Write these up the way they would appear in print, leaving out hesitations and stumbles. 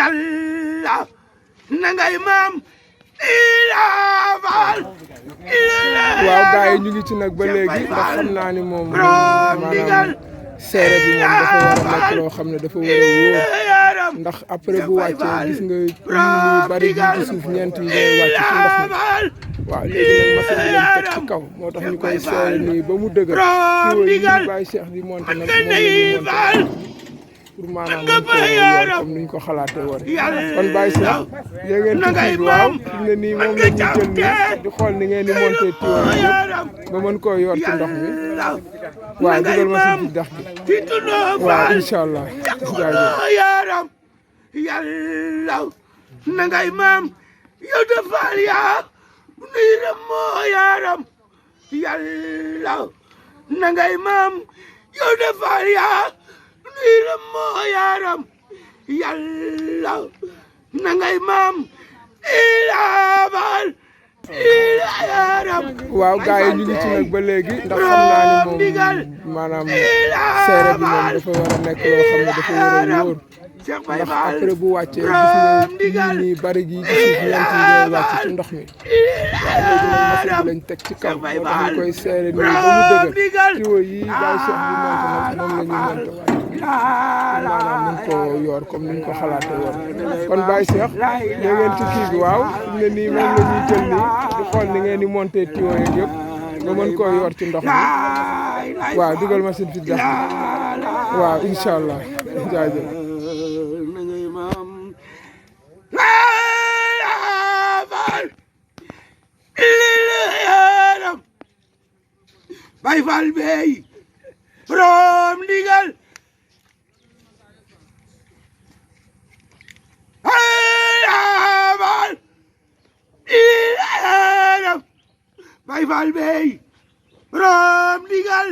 yàlla na ngay maam ilaafal waaw gars yi ñu ngi ci nag ba léegi ndax xam naa ni moom maanaam seere bi moom dafa war a nekk loo xam ne dafa war a wóor ndax après bu wàccee gis nga ñu bari ji ci suuf ñeent yi ñooy wàcc ci ndox mi waaw léegi nag machine bi lañ teg ci kaw moo tax ñu koy seere nii ba mu dëgër ci wóor yi ñu bàyyi Cheikh di monté nag moom la ñuy monté pour maanaam ñu ko yor comme niñ ko xalaatee woon kon Baye Cheikh yéen ngeen ci kii bi waaw fi mu ne nii moom la ñuy jël nii di xool ni ngeen di monté tuyau yi yëpp ba mën koo yor ci ndox mi waaw dugal ma si dax bi waaw incha allah yaram yàlla na ngay maam yow defal yaa nuy ram moo yaram yàlla na ngay maam yow defal yaa nuy ram moo yaram yàlla na ngay maam ilaabal waaw gars yi ñu ngi ci nag ba léegi ndax xam naa ni moom maanaam seere bi moom dafa war a nekk loo xam ne dafa war a wóor ndax après bu wàccee gis nga ñi bari gi ci suuf ñeent yi ñooy wàcc ci ndox mi waaw léegi nag machine bi lañ teg ci kaw moo tax ñu koy seere nii ba mu dëgër tuyau yi Baye Cheikh bi monté nag moom la ñuy monté maanaam nañ ko yor comme niñ ko xalaatee woon kon Baye Cheikh ñoo ngeen ci kii bi waaw fi mu ne nii moom la ñuy jël nii di xool ni ngeen di monté tuyau yeeg yëpp nga mën koo yor ci ndox mi waaw dugal machine fi dax bi waaw incha allah jaajëf Baye Fall bey borom ndigal Baye Fall bey borom ndigal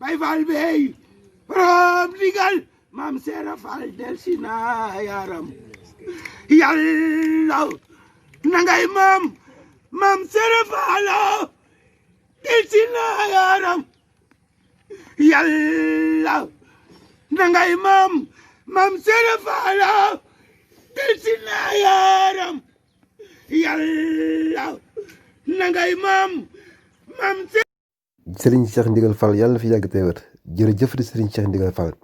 Baye Fall bey borom ndigal Maam Seera Fall del si na yaram yàlla na ngay maam Seera Fall del si na yaram yàlla na ngay maam Seera Fall del si na yaram yàlla na ngay maam Serigne Cheikh Ndigal Fall yàlla na fi yàgg te wér jërëjëf di Serigne Cheikh Ndigal Fall